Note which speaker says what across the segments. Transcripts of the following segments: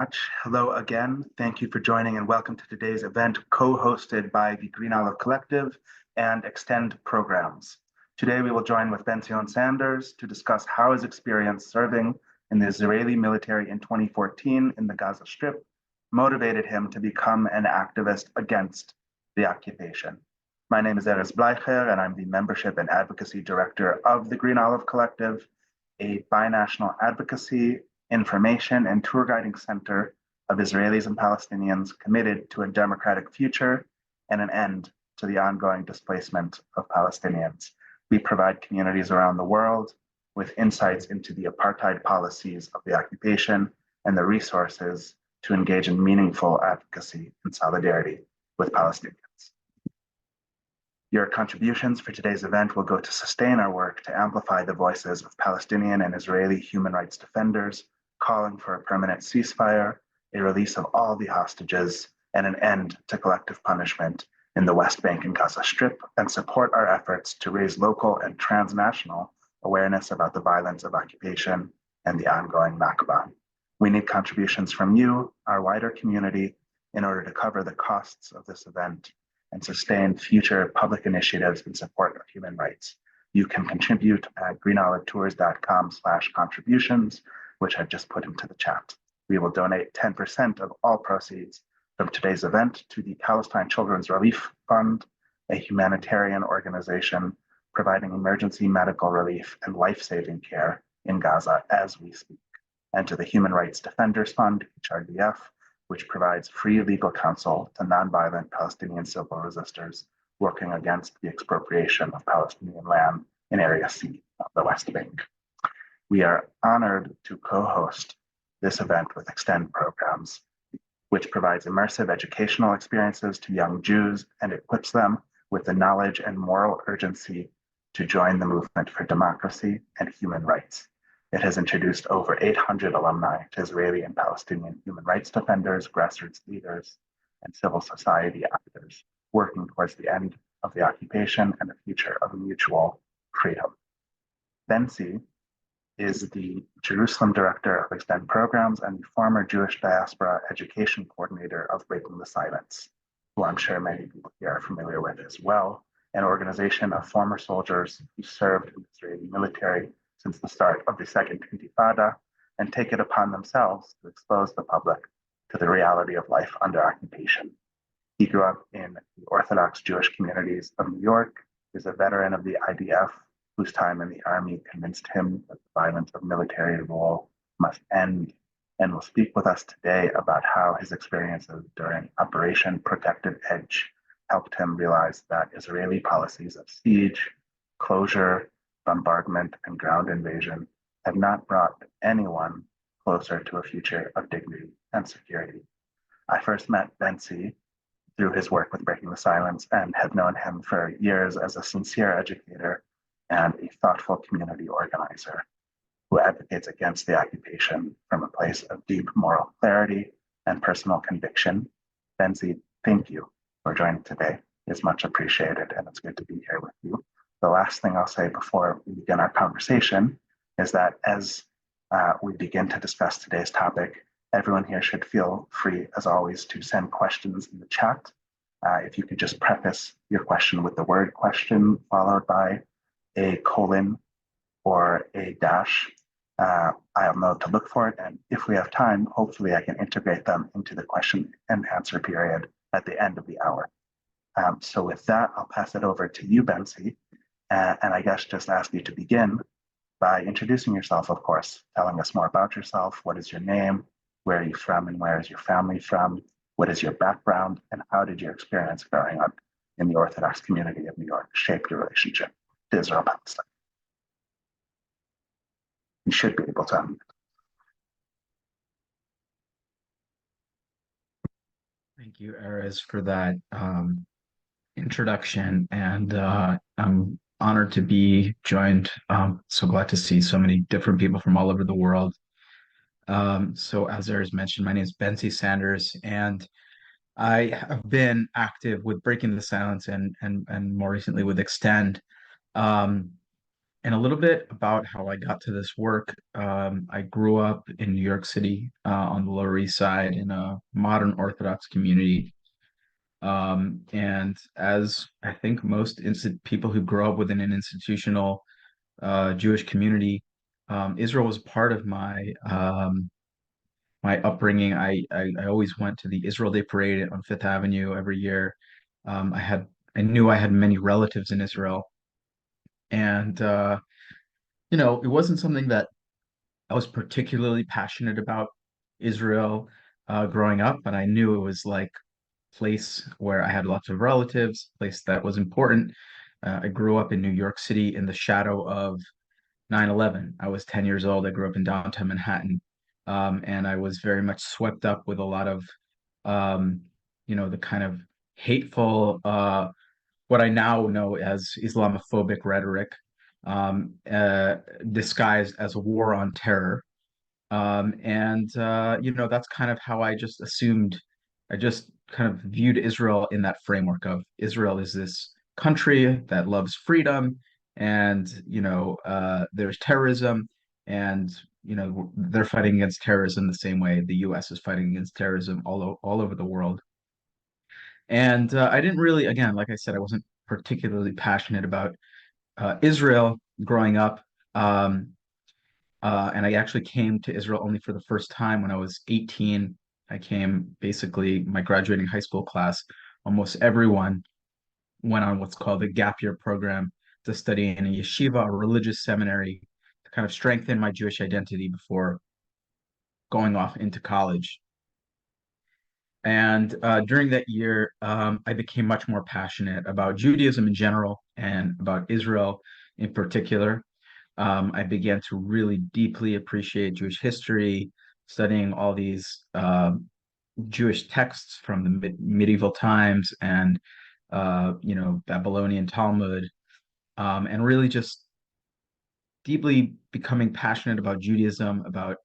Speaker 1: Much. Hello again. Thank you for joining and welcome to today's event co-hosted by the Green Olive Collective and Extend programs. Today we will join with Benzion Sanders to discuss how his experience serving in the Israeli military in 2014 in the Gaza Strip motivated him to become an activist against the occupation. My name is Erez Bleicher and I'm the Membership and Advocacy Director of the Green Olive Collective, a binational advocacy information and tour guiding center of Israelis and Palestinians committed to a democratic future and an end to the ongoing displacement of Palestinians. We provide communities around the world with insights into the apartheid policies of the occupation and the resources to engage in meaningful advocacy and solidarity with Palestinians. Your contributions for today's event will go to sustain our work to amplify the voices of Palestinian and Israeli human rights defenders calling for a permanent ceasefire, a release of all the hostages, and an end to collective punishment in the West Bank and Gaza Strip, and support our efforts to raise local and transnational awareness about the violence of occupation and the ongoing Nakba. We need contributions from you, our wider community, in order to cover the costs of this event and sustain future public initiatives in support of human rights. You can contribute at greenolivettours.com/contributions, which I've just put into the chat. We will donate 10% of all proceeds from today's event to the Palestine Children's Relief Fund, a humanitarian organization providing emergency medical relief and life-saving care in Gaza as we speak, and to the Human Rights Defenders Fund, HRDF, which provides free legal counsel to nonviolent Palestinian civil resistors working against the expropriation of Palestinian land in Area C of the West Bank. We are honored to co-host this event with Extend programs, which provides immersive educational experiences to young Jews and equips them with the knowledge and moral urgency to join the movement for democracy and human rights. It has introduced over 800 alumni to Israeli and Palestinian human rights defenders, grassroots leaders, and civil society actors working towards the end of the occupation and the future of mutual freedom. Benzi is the Jerusalem Director of Extend Programs and the former Jewish Diaspora Education Coordinator of Breaking the Silence, who I'm sure many people here are familiar with as well, an organization of former soldiers who served in the Israeli military since the start of the Second Intifada and take it upon themselves to expose the public to the reality of life under occupation. He grew up in the Orthodox Jewish communities of New York, is a veteran of the IDF, whose time in the army convinced him that the violence of military rule must end, and will speak with us today about how his experiences during Operation Protected Edge helped him realize that Israeli policies of siege, closure, bombardment, and ground invasion have not brought anyone closer to a future of dignity and security. I first met Benzi through his work with Breaking the Silence and have known him for years as a sincere educator and a thoughtful community organizer who advocates against the occupation from a place of deep moral clarity and personal conviction. Benzi, thank you for joining today. It's much appreciated, and it's good to be here with you. The last thing I'll say before we begin our conversation is that as we begin to discuss today's topic, everyone here should feel free, as always, to send questions in the chat. If you could just preface your question with the word question followed by a colon or a dash, I'll know to look for it. And if we have time, hopefully I can integrate them into the question and answer period at the end of the hour. So with that, I'll pass it over to you, Benzi, and I guess just ask you to begin by introducing yourself, of course, telling us more about yourself. What is your name? Where are you from and where is your family from? What is your background? And how did your experience growing up in the Orthodox community of New York shape your relationship to Israel Palestine? You should be able to unmute.
Speaker 2: Thank you, Erez, for that introduction. And I'm honored to be joined. So glad to see so many different people from all over the world. So as Erez mentioned, my name is Benzi Sanders, and I have been active with Breaking the Silence and more recently with Extend. And a little bit about how I got to this work. I grew up in New York City on the Lower East Side in a modern Orthodox community. And as I think most people who grow up within an institutional Jewish community, Israel was part of my upbringing. I always went to the Israel Day Parade on Fifth Avenue every year. I knew I had many relatives in Israel, and it wasn't something that I was particularly passionate about Israel growing up, but I knew it was like a place where I had lots of relatives, place that was important. I grew up in New York City in the shadow of 9/11. I was 10 years old. I grew up in downtown Manhattan. And I was very much swept up with a lot of, um, the kind of hateful, what I now know as Islamophobic rhetoric, uh, disguised as a war on terror. And that's kind of how I just assumed, I just kind of viewed Israel in that framework of Israel is this country that loves freedom, and there's terrorism, and they're fighting against terrorism the same way the US is fighting against terrorism all over the world. And I didn't really, again, like I said, I wasn't particularly passionate about Israel growing up. Um, and I actually came to Israel only for the first time when I was 18. I came basically my graduating high school class. Almost everyone went on what's called the gap year program to study in a yeshiva, a religious seminary, to kind of strengthen my Jewish identity before going off into college. And during that year, I became much more passionate about Judaism in general and about Israel in particular. I began to really deeply appreciate Jewish history, studying all these Jewish texts from the medieval times and Babylonian Talmud, and really just deeply becoming passionate about Judaism, about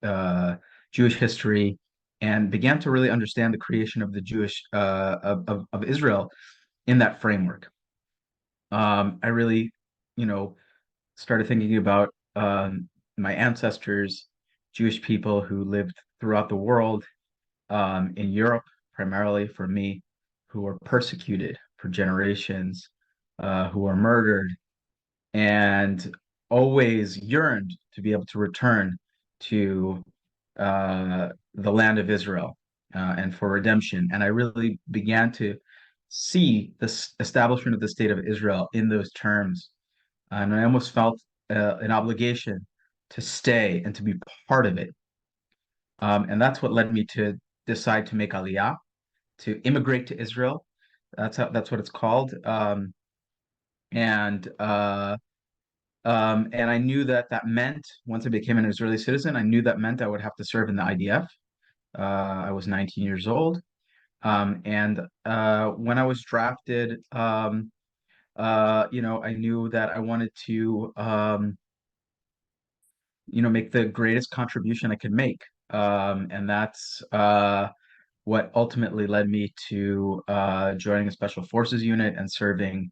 Speaker 2: uh, Jewish history, and began to really understand the creation of the Jewish of Israel in that framework. I really, you know, started thinking about my ancestors, Jewish people who lived throughout the world, in Europe, primarily for me, who were persecuted for generations, who were murdered, and always yearned to be able to return to the land of Israel and for redemption. And I really began to see this establishment of the state of Israel in those terms. And I almost felt an obligation to stay and to be part of it. And that's what led me to decide to make Aliyah, to immigrate to Israel. That's what it's called. And and I knew that that meant once I became an Israeli citizen, I knew that meant I would have to serve in the IDF. I was 19 years old. And when I was drafted, I knew that I wanted to, make the greatest contribution I could make. And that's what ultimately led me to joining a special forces unit and serving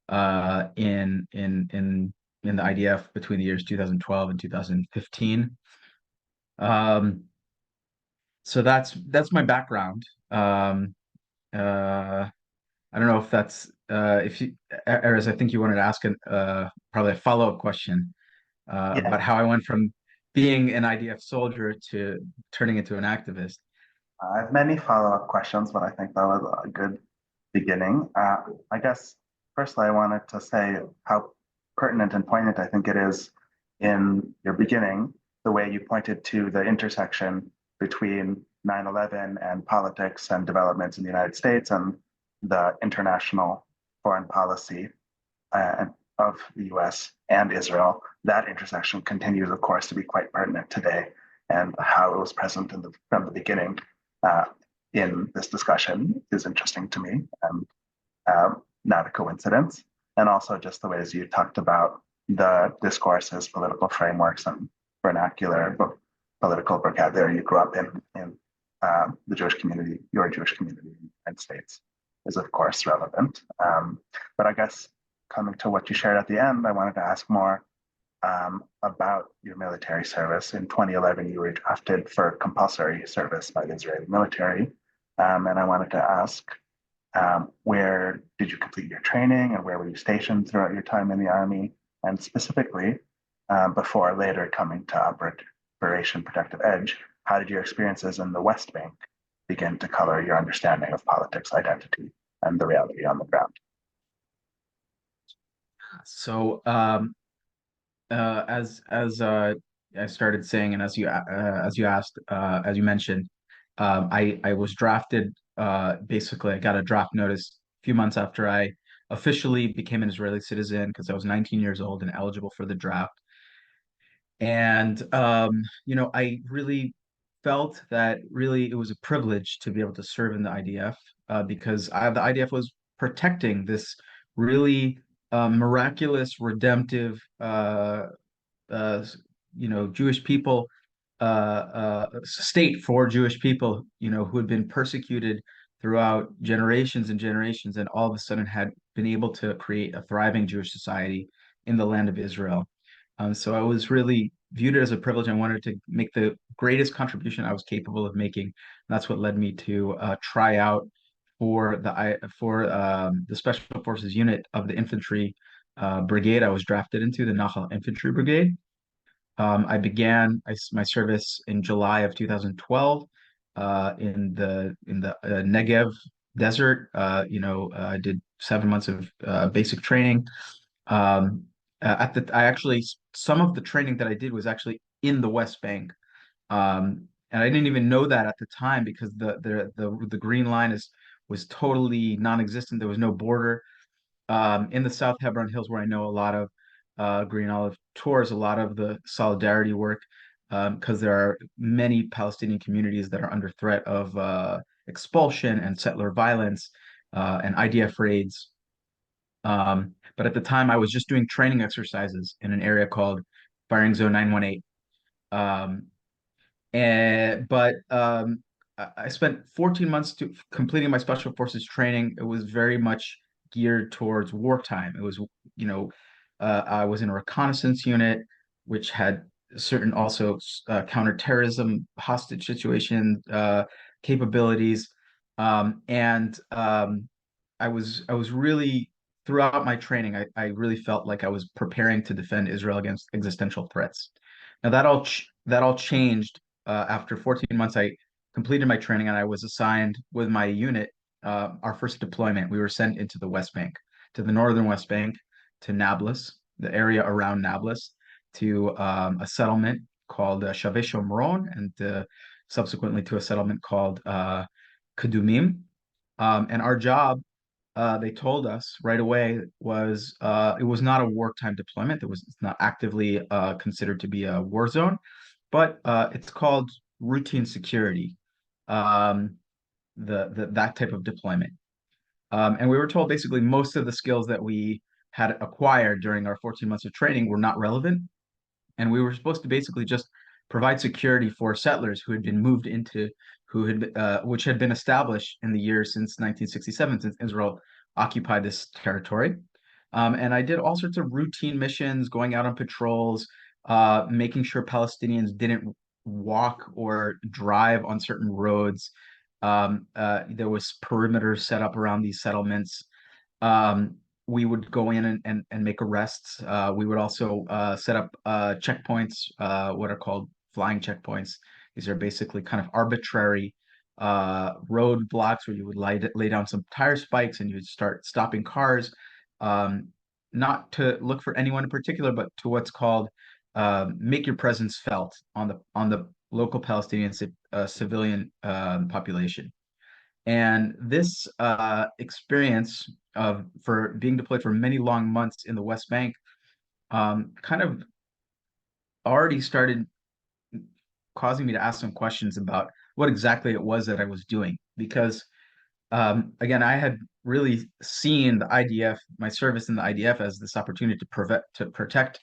Speaker 2: in the IDF between the years 2012 and 2015. Um, so that's my background. I don't know if that's if you, Erez, I think you wanted to ask probably a follow-up question
Speaker 1: Yeah,
Speaker 2: about how I went from being an IDF soldier to turning into an activist.
Speaker 1: I have many follow-up questions, but I think that was a good beginning. I guess, firstly, I wanted to say how pertinent and poignant I think it is in your beginning, the way you pointed to the intersection between 9/11 and politics and developments in the United States and the international foreign policy of the US and Israel. That intersection continues, of course, to be quite pertinent today, and how it was present from the beginning uh, in this discussion is interesting to me and not a coincidence. And also just the ways you talked about the discourses, political frameworks, and vernacular political vocabulary you grew up in the Jewish community, your Jewish community in the United States, is of course relevant. But I guess coming to what you shared at the end, I wanted to ask more about your military service. In 2011, you were drafted for compulsory service by the Israeli military. And I wanted to ask, where did you complete your training and where were you stationed throughout your time in the Army? And specifically, before later coming to Operation Protective Edge, how did your experiences in the West Bank begin to color your understanding of politics, identity, and the reality on the ground?
Speaker 2: So, as I started saying, and as you asked, as you mentioned, I was drafted. Basically, I got a draft notice a few months after I officially became an Israeli citizen because I was 19 years old and eligible for the draft. And I really felt that really it was a privilege to be able to serve in the IDF because the IDF was protecting this really miraculous, redemptive, uh, Jewish people, state for Jewish people, who had been persecuted throughout generations and generations, and all of a sudden had been able to create a thriving Jewish society in the land of Israel. So I was really viewed it as a privilege. I wanted to make the greatest contribution I was capable of making. And that's what led me to try out for the Special Forces unit of the infantry brigade I was drafted into, the Nahal Infantry Brigade. I began my service in July of 2012 in the Negev desert. I did 7 months of basic training. I actually some of the training that I did was actually in the West Bank, and I didn't even know that at the time because the green line was totally non-existent. There was no border. In the South Hebron Hills, where I know a lot of Green Olive tours, a lot of the solidarity work, because there are many Palestinian communities that are under threat of expulsion and settler violence and IDF raids. But at the time, I was just doing training exercises in an area called Firing Zone 918. Um, but I spent 14 months to completing my special forces training. It was very much geared towards wartime. It was, I was in a reconnaissance unit, which had certain also counterterrorism, hostage situation capabilities, and I was really throughout my training, I really felt like I was preparing to defend Israel against existential threats. Now that all changed after 14 months. I completed my training and I was assigned with my unit our first deployment. We were sent into the West Bank, to the northern West Bank, to Nablus, the area around Nablus, to a settlement called Shavei Shomron, and subsequently to a settlement called Kedumim. And our job, they told us right away, was it was not a wartime deployment. It's not actively considered to be a war zone, but it's called routine security, um, that type of deployment. And we were told basically most of the skills that we had acquired during our 14 months of training were not relevant, and we were supposed to basically just provide security for settlers who had been moved into which had been established in the years since 1967, since Israel occupied this territory. And I did all sorts of routine missions, going out on patrols, making sure Palestinians didn't walk or drive on certain roads. There was perimeters set up around these settlements. We would go in and make arrests. We would also set up checkpoints, what are called flying checkpoints. These are basically kind of arbitrary road blocks where you would lay down some tire spikes and you would start stopping cars, um, not to look for anyone in particular, but to what's called make your presence felt on the local Palestinian civilian population. And this experience of for being deployed for many long months in the West Bank kind of already started causing me to ask some questions about what exactly it was that I was doing. Because again, I had really seen the IDF, my service in the IDF, as this opportunity to protect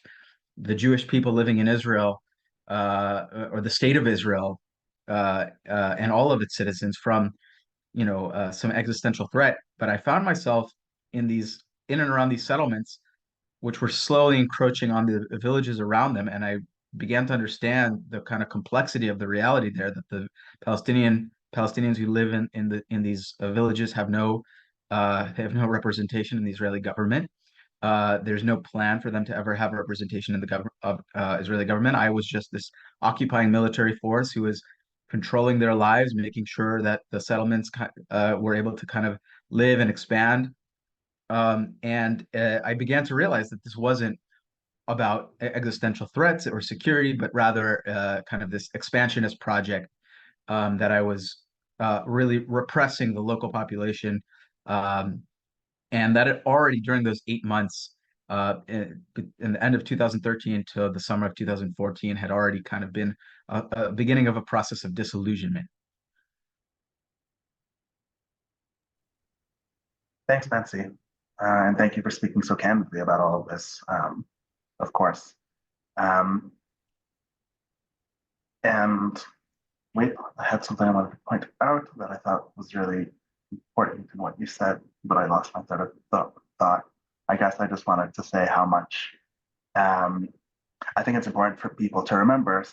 Speaker 2: the Jewish people living in Israel, or the state of Israel, and all of its citizens from some existential threat. But I found myself in these in and around these settlements, which were slowly encroaching on the villages around them. And I began to understand the kind of complexity of the reality there, that the Palestinians who live in these villages have no representation in the Israeli government. There's no plan for them to ever have representation in the Israeli government. I was just this occupying military force who was controlling their lives, making sure that the settlements were able to kind of live and expand. And I began to realize that this wasn't about existential threats or security, but rather kind of this expansionist project, that I was really repressing the local population, um, and that it already during those 8 months, in the end of 2013 to the summer of 2014, had already kind of been a beginning of a process of disillusionment.
Speaker 1: Thanks, Nancy. And thank you for speaking so candidly about all of this, of course. Um, and wait, I had something I wanted to point out that I thought was really important in what you said, but I lost my thought. I guess I just wanted to say how much um, I think it's important for people to remember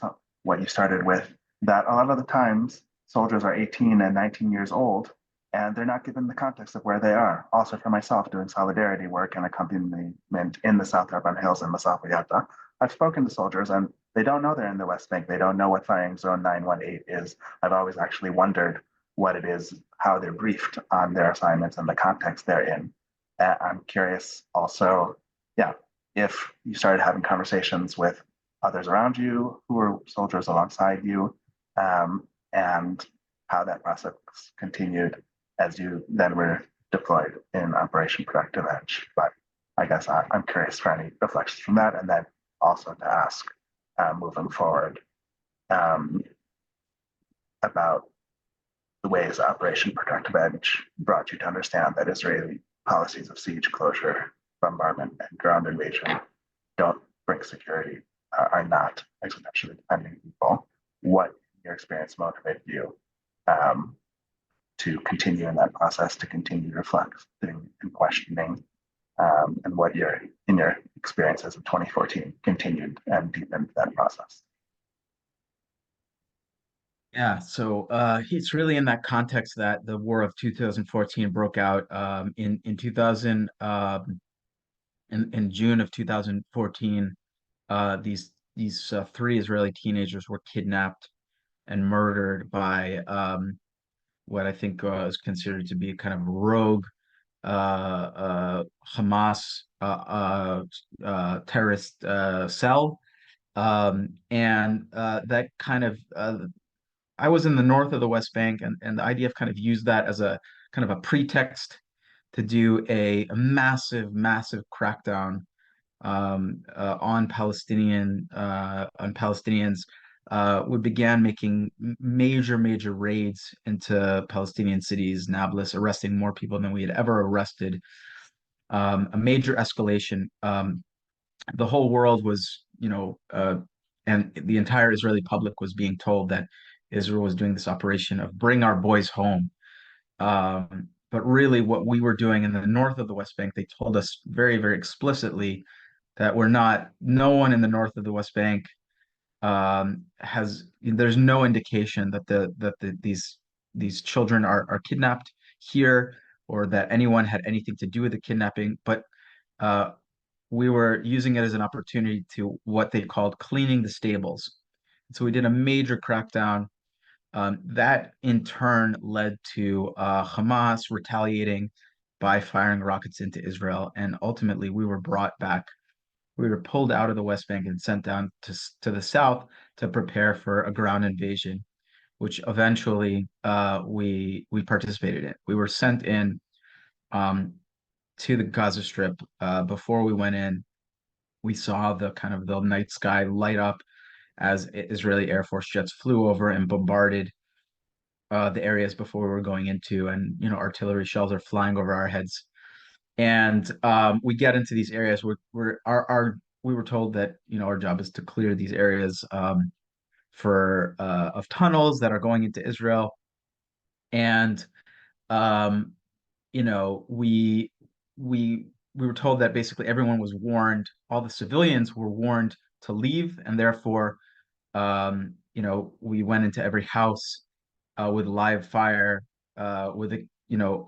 Speaker 1: what you started with, that a lot of the times soldiers are 18 and 19 years old and they're not given the context of where they are. Also, for myself, doing solidarity work and accompaniment in the South Urban Hills in Masafa Yatta, I've spoken to soldiers and they don't know they're in the West Bank. They don't know what firing zone 918 is. I've always actually wondered what it is, how they're briefed on their assignments and the context they're in. I'm curious also, yeah, if you started having conversations with others around you who were soldiers alongside you, and how that process continued as you then were deployed in Operation Productive Edge. But I guess I'm curious for any reflections from that, and then also to ask, moving forward, um, about the ways Operation Productive Edge brought you to understand that Israeli policies of siege, closure, bombardment, and ground invasion don't bring security, are not existentially depending people. What, in your experience, motivated you, um, to continue in that process, to continue reflecting and questioning, and what in your experiences of 2014 continued and deepened that process?
Speaker 2: Yeah, so it's really in that context that the War of 2014 broke out, in 2000, in June of 2014. These three Israeli teenagers were kidnapped and murdered by, what I think is considered to be kind of rogue Hamas terrorist cell. And that kind of I was in the north of the West Bank, and the IDF kind of used that as a kind of a pretext to do a massive, massive crackdown, on Palestinians. We began making major, major raids into Palestinian cities, Nablus, arresting more people than we had ever arrested. A major escalation. The whole world was, and the entire Israeli public was being told that Israel was doing this operation of bring our boys home. But really, what we were doing in the north of the West Bank, they told us very, very explicitly that we're not, no one in the north of the West Bank there's no indication that these children are kidnapped here, or that anyone had anything to do with the kidnapping. But uh, we were using it as an opportunity to what they called cleaning the stables. So we did a major crackdown. That in turn led to Hamas retaliating by firing rockets into Israel. And ultimately, we were brought back. We were pulled out of the West Bank and sent down to the south to prepare for a ground invasion, which eventually we participated in. We were sent in, um, to the Gaza Strip. Before we went in, we saw the kind of the night sky light up as Israeli Air Force jets flew over and bombarded the areas before we were going into, and artillery shells are flying over our heads. And we get into these areas where we were told that our job is to clear these areas, for of tunnels that are going into Israel. And um, we we were told that basically everyone was warned, all the civilians were warned to leave, and therefore, we went into every house with live fire, with a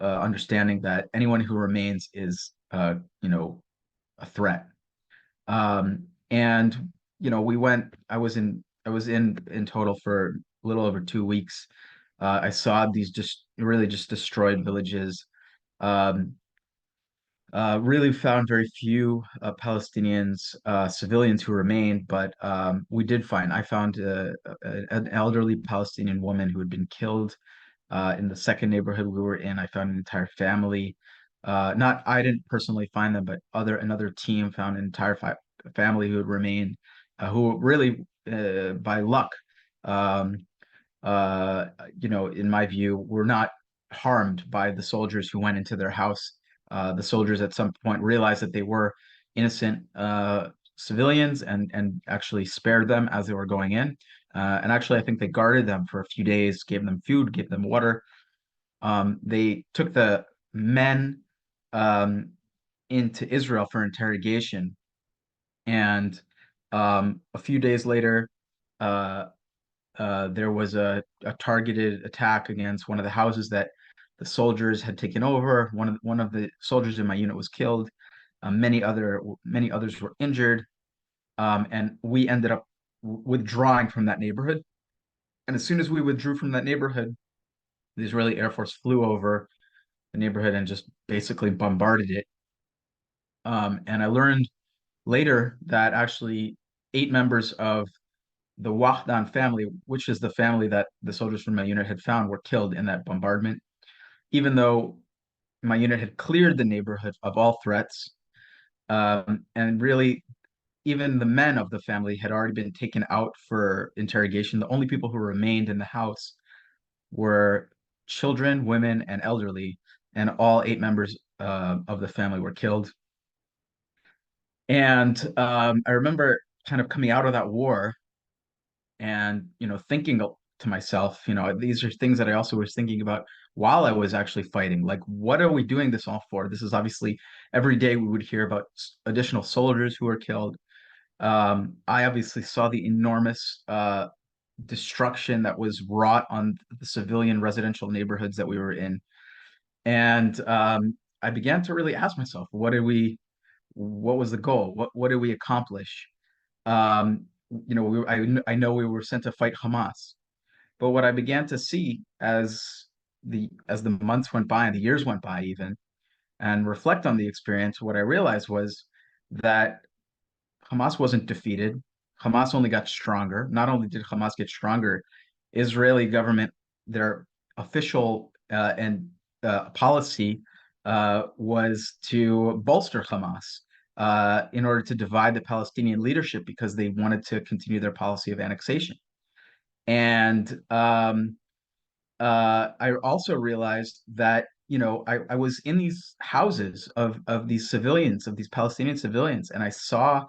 Speaker 2: understanding that anyone who remains is a threat. And we went. I was in total for a little over 2 weeks. I saw these just really just destroyed villages. Um, really found very few Palestinians, civilians who remained, but we did find. I found an elderly Palestinian woman who had been killed in the second neighborhood we were in. I found an entire family. Not I didn't personally find them, but another team found an entire family who had remained, who really by luck, um, uh, in my view, were not harmed by the soldiers who went into their house. The soldiers at some point realized that they were innocent civilians and actually spared them as they were going in. And actually, I think they guarded them for a few days, gave them food, gave them water. They took the men um, into Israel for interrogation, and a few days later, uh, there was a targeted attack against one of the houses that the soldiers had taken over. One of the soldiers in my unit was killed. Many others were injured, and we ended up withdrawing from that neighborhood. And as soon as we withdrew from that neighborhood, the Israeli Air Force flew over the neighborhood and just basically bombarded it. And I learned later that actually 8 members of the Wahdan family, which is the family that the soldiers from my unit had found, were killed in that bombardment, even though my unit had cleared the neighborhood of all threats. And really, even the men of the family had already been taken out for interrogation. The only people who remained in the house were children, women, and elderly, and all 8 members of the family were killed. And I remember kind of coming out of that war and thinking to myself, these are things that I also was thinking about while I was actually fighting. Like, what are we doing this all for? This is obviously every day we would hear about additional soldiers who were killed. I obviously saw the enormous destruction that was wrought on the civilian residential neighborhoods that we were in, and I began to really ask myself, what was the goal? What did we accomplish? Um, I know we were sent to fight Hamas, but what I began to see as the months went by and the years went by, even, and reflect on the experience, what I realized was that Hamas wasn't defeated. Hamas only got stronger. Not only did Hamas get stronger, Israeli government, their official and policy was to bolster Hamas in order to divide the Palestinian leadership because they wanted to continue their policy of annexation. And I also realized that I was in these houses of these civilians, of these Palestinian civilians, and I saw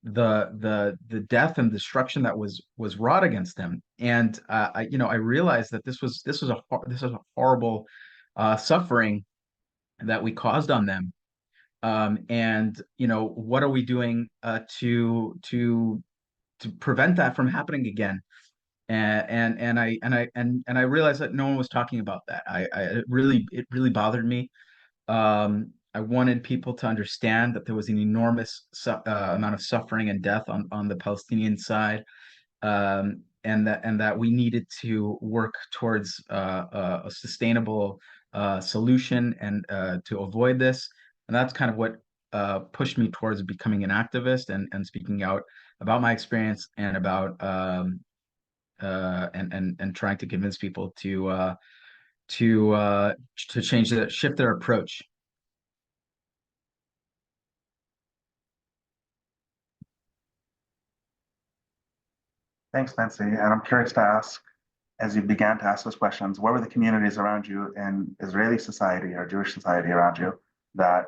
Speaker 2: the death and destruction that was wrought against them. And I realized that this was a horrible suffering that we caused on them. And what are we doing to prevent that from happening again? And I realized that no one was talking about that. It really bothered me. I wanted people to understand that there was an enormous amount of suffering and death on the Palestinian side, and that we needed to work towards a sustainable solution and to avoid this. And that's kind of what pushed me towards becoming an activist and speaking out about my experience and about and trying to convince people to shift their approach.
Speaker 1: Thanks, Nancy. And I'm curious to ask, as you began to ask those questions, what were the communities around you in Israeli society or Jewish society around you that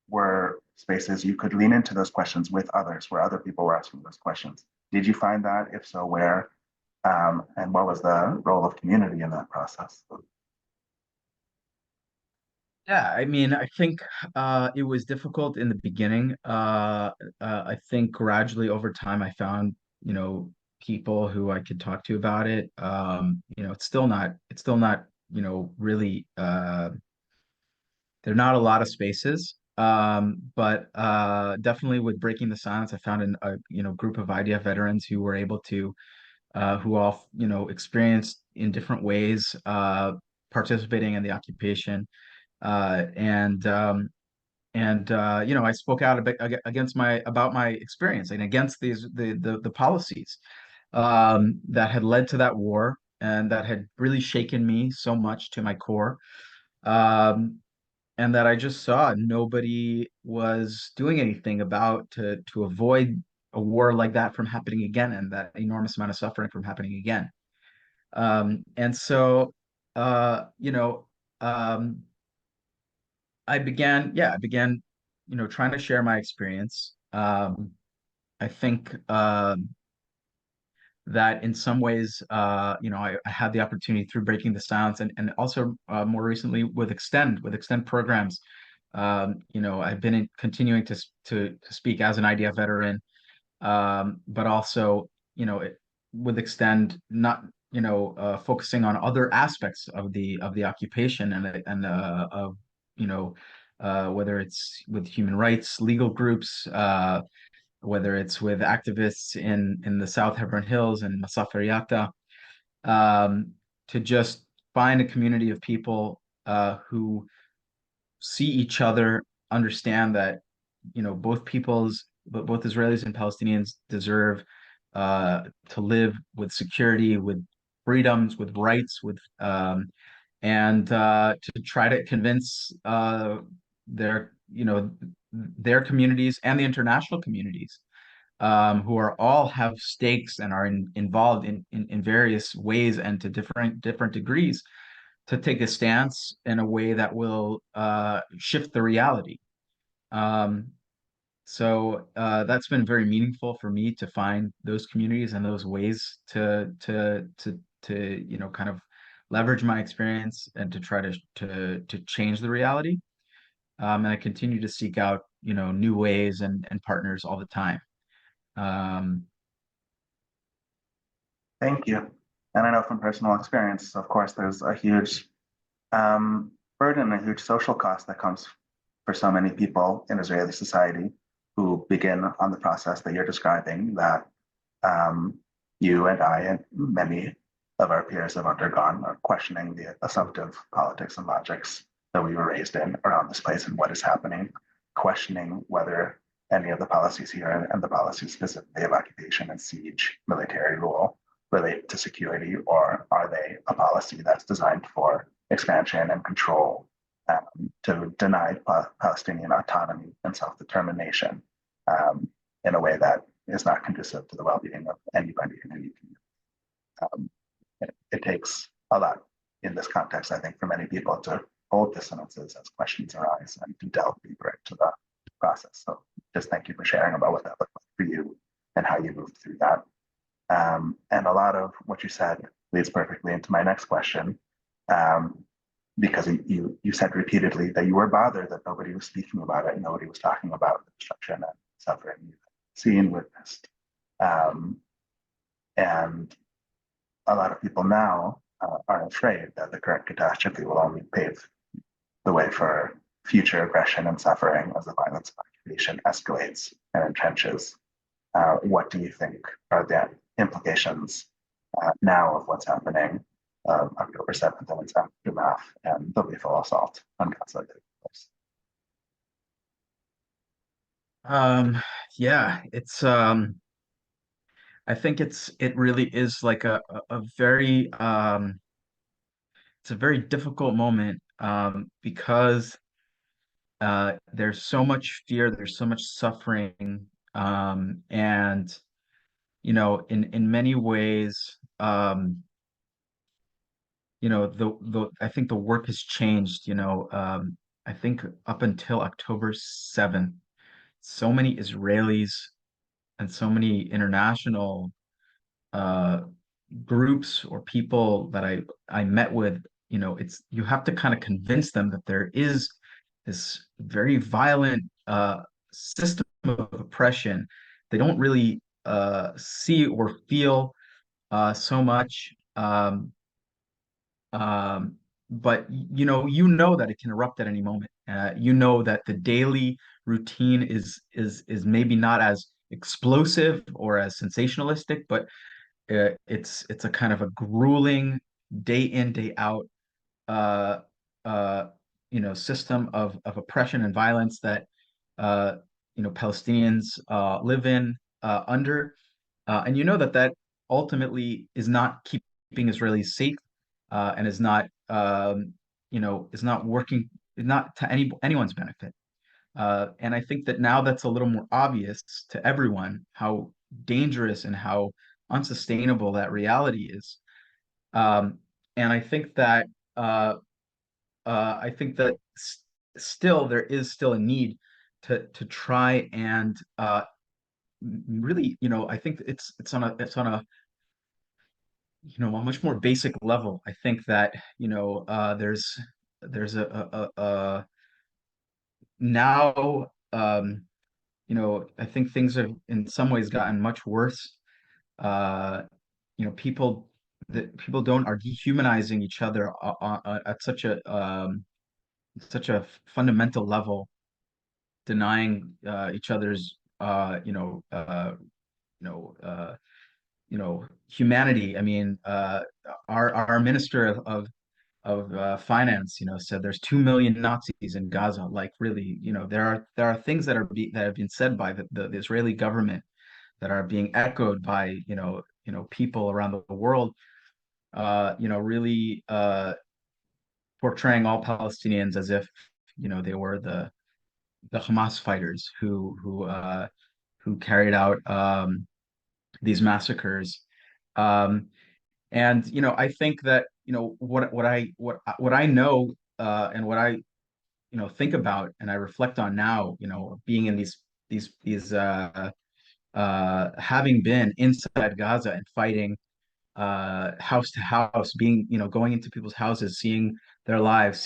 Speaker 1: were spaces you could lean into those questions with others, where other people were asking those questions? Did you find that? If so, where? And what was the role of community in that process?
Speaker 2: Yeah, I mean, I think it was difficult in the beginning. I think gradually over time, I found, people who I could talk to about it. It's still not, really, there are not a lot of spaces. But definitely with Breaking the Silence, I found group of IDF veterans who were able to, who all, experienced in different ways, participating in the occupation. I spoke out a bit against my about my experience and against the policies that had led to that war and that had really shaken me so much to my core. Um, and that I just saw nobody was doing anything about to avoid a war like that from happening again and that enormous amount of suffering from happening again. And so, you know, um, I began, trying to share my experience. I think that in some ways, I had the opportunity through Breaking the Silence and also more recently with Extend programs. I've been continuing to speak as an IDF veteran, but also, with Extend, not, focusing on other aspects of the occupation and of, you know, whether it's with human rights, legal groups, whether it's with activists in the South Hebron Hills and Masafer Yatta, um, to just find a community of people who see each other, understand that both Israelis and Palestinians deserve to live with security, with freedoms, with rights, and to try to convince their their communities and the international communities who are all have stakes and are involved in various ways and to different degrees to take a stance in a way that will shift the reality. Um, so that's been very meaningful for me to find those communities and those ways to kind of leverage my experience and to try to change the reality. And I continue to seek out new ways and partners all the time. Um,
Speaker 1: Thank you. And I know from personal experience, of course, there's a huge burden, a huge social cost that comes for so many people in Israeli society who begin on the process that you're describing that um, you and I and many of our peers have undergone, are questioning the assumptive politics and logics that we were raised in around this place and what is happening, questioning whether any of the policies here and the policies specifically of occupation and siege, military rule, relate to security, or are they a policy that's designed for expansion and control to deny Palestinian autonomy and self-determination in a way that is not conducive to the well-being of anybody in any community. Um, it takes a lot in this context, I think, for many people to hold dissonances as questions arise and to delve deeper into the process. So just thank you for sharing about what that looked like for you and how you moved through that. And a lot of what you said leads perfectly into my next question, um, because you said repeatedly that you were bothered that nobody was speaking about it, nobody was talking about the destruction and suffering you've seen, witnessed, um, and a lot of people now are afraid that the current catastrophe will only pave the way for future aggression and suffering as the violence of occupation escalates and entrenches. What do you think are the implications now of what's happening October 7th and its aftermath and the lethal assault on Gaza?
Speaker 2: um, yeah, I think it really is like a very it's a very difficult moment because there's so much fear, there's so much suffering, and in many ways, the I think the work has changed. I think up until October 7th, so many Israelis and so many international uh, groups or people that I met with, it's you have to kind of convince them that there is this very violent system of oppression. They don't really see or feel so much. Um, but that it can erupt at any moment. That the daily routine is maybe not as explosive or as sensationalistic, but it's a kind of a grueling day in, day out uh, uh, system of oppression and violence that uh, Palestinians live in under, and that ultimately is not keeping Israelis safe, and is not working, not to anyone's benefit. And I think that now that's a little more obvious to everyone how dangerous and how unsustainable that reality is. Um, and uh, I think that still there is still a need to try and really, I think it's on a a much more basic level. I think that there's a now I think things have in some ways gotten much worse. Uh, people that people don't are dehumanizing each other at such a fundamental level, denying each other's you know uh, humanity. I mean, our minister of finance, said there's 2 million Nazis in Gaza. Like, really, there are things that have been said by the Israeli government that are being echoed by people around the world. Really portraying all Palestinians as if they were the Hamas fighters who carried out these massacres. Um, and I think that what I know and what I think about and I reflect on now, being in these having been inside Gaza and fighting house to house, being, going into people's houses, seeing their lives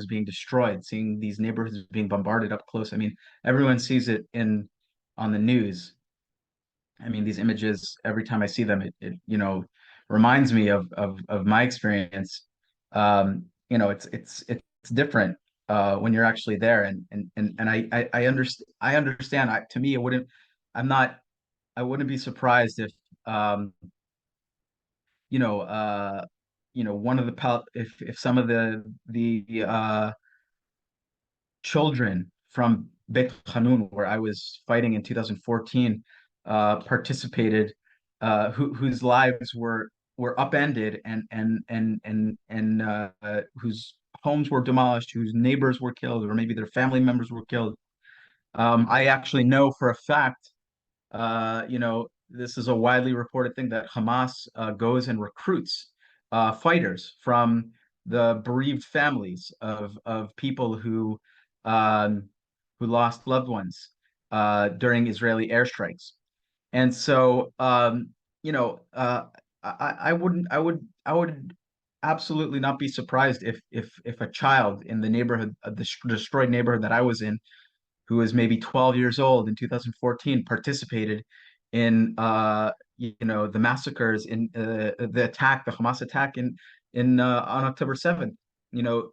Speaker 2: being destroyed, seeing these neighborhoods being bombarded up close. I mean, everyone sees it on the news. I mean, these images, every time I see them, it reminds me of my experience. It's different when you're actually there, and I understand. To me, I'm not, I wouldn't be surprised if um, you know, one of the if some of the children from Beit Hanun, where I was fighting in 2014, participated, whose lives were upended and whose homes were demolished, whose neighbors were killed, or maybe their family members were killed. I actually know for a fact, this is a widely reported thing that Hamas goes and recruits fighters from the bereaved families of people um, who lost loved ones during Israeli airstrikes. And so, I would absolutely not be surprised if a child in the neighborhood, the destroyed neighborhood that I was in, who was maybe 12 years old in 2014, participated in the massacres, in the Hamas attack in on October 7th. You know,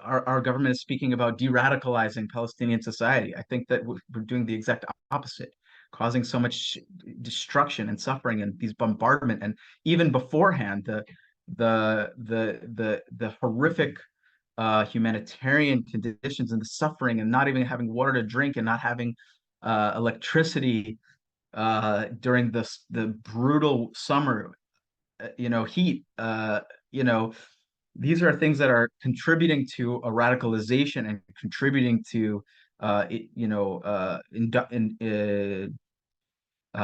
Speaker 2: our government is speaking about de-radicalizing Palestinian society. I think that we're doing the exact opposite, causing so much destruction and suffering and these bombardment, and even beforehand the horrific humanitarian conditions and the suffering, and not even having water to drink and not having electricity during the brutal summer, heat. These are things that are contributing to a radicalization and contributing to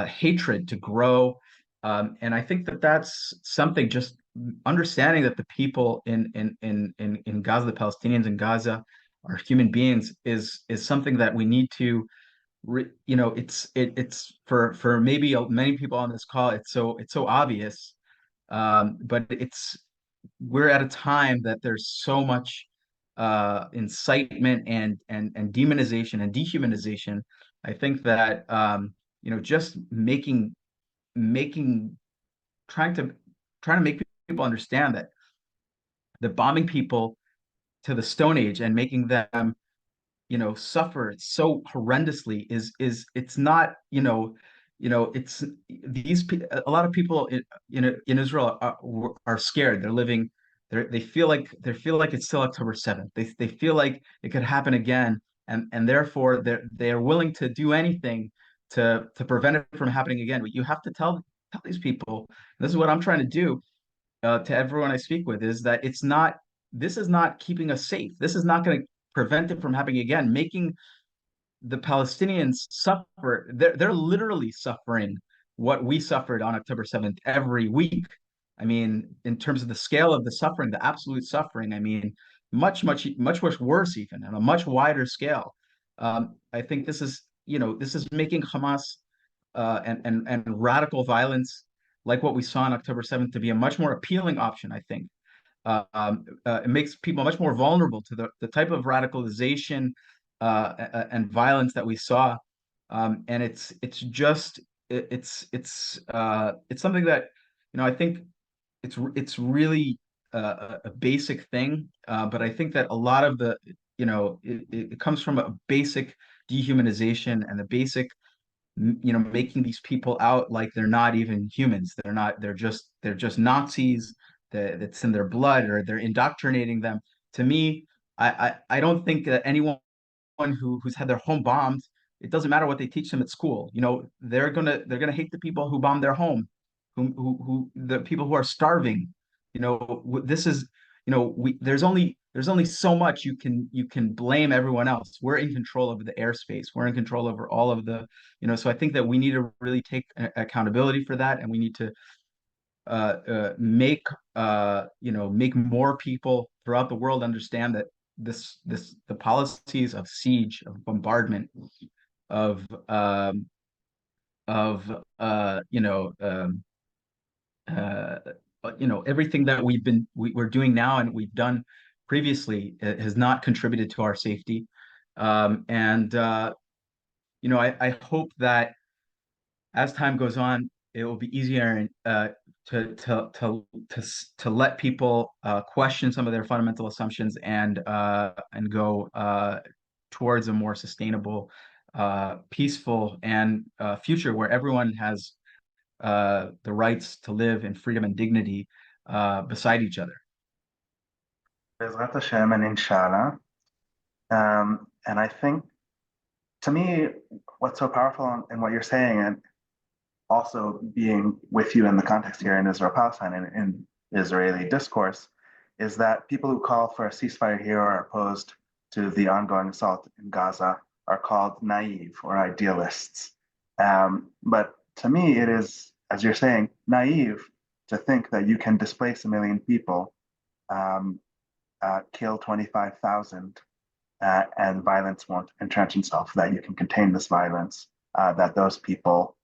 Speaker 2: hatred to grow. And I think that that's something, just understanding that the people in Gaza, the Palestinians in Gaza, are human beings, is something that we need to it's for maybe many people on this call, it's so obvious, but we're at a time that there's so much incitement and demonization and dehumanization. I think that just making trying to trying to make people understand that bombing people to the Stone Age and making them suffer so horrendously it's not it's a lot of people in Israel are scared. They feel like it's still October 7th. They feel like it could happen again, and therefore they're willing to do anything to prevent it from happening again. But you have to tell these people, this is what I'm trying to do to everyone I speak with, is that this is not keeping us safe. This is not going to prevent it from happening again. Making the Palestinians suffer, they're literally suffering what we suffered on October 7th every week. I mean, in terms of the scale of the suffering, the absolute suffering, I mean, much worse, even on a much wider scale. I think this is making Hamas and radical violence like what we saw on October 7th to be a much more appealing option, I think. It makes people much more vulnerable to the type of radicalization and violence that we saw. And it's something that I think it's really a basic thing, but I think that a lot of it comes from a basic dehumanization and the basic making these people out like they're not even humans. They're just Nazis. That's in their blood, or they're indoctrinating them. To me, I don't think that anyone who's had their home bombed, it doesn't matter what they teach them at school. They're gonna hate the people who bombed their home, who the people who are starving. This is we there's only so much you can blame everyone else. We're in control over the airspace. We're in control over all of the so I think that we need to really take accountability for that, and we need to make more people throughout the world understand that the policies of siege, of bombardment, of of uh, you know um, uh, everything that we're doing now and we've done previously has not contributed to our safety. And I hope that as time goes on, it will be easier to let people question some of their fundamental assumptions and go towards a more sustainable, peaceful, and future where everyone has the rights to live in freedom and dignity beside each other.
Speaker 1: Bezrat Hashem and inshallah. And I think, to me, what's so powerful in what you're saying, and also being with you in the context here in Israel-Palestine and in Israeli discourse, is that people who call for a ceasefire here or are opposed to the ongoing assault in Gaza are called naive or idealists. But to me, it is, as you're saying, naive to think that you can displace 1 million people, um, kill 25,000, and violence won't entrench itself, that you can contain this violence, that those people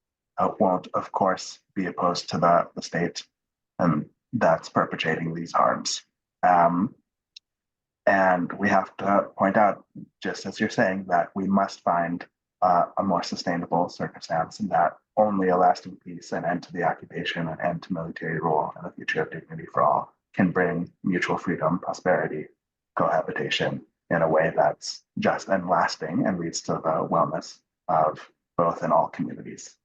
Speaker 1: won't, of course, be opposed to the state and that's perpetrating these harms. Um, and we have to point out, just as you're saying, that we must find a more sustainable circumstance, and that only a lasting peace, an end to the occupation, an end to military rule, and a future of dignity for all can bring mutual freedom, prosperity, cohabitation in a way that's just and lasting and leads to the wellness of both and all communities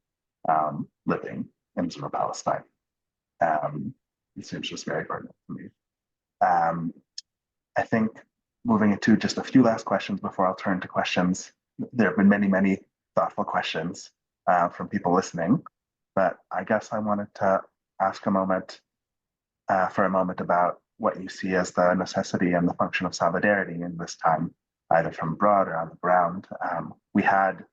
Speaker 1: living in Israel Palestine. It seems just very pertinent to me. I think moving into just a few last questions before I'll turn to questions. There have been many, many thoughtful questions from people listening, but I guess I wanted to ask for a moment about what you see as the necessity and the function of solidarity in this time, either from abroad or on the ground. We had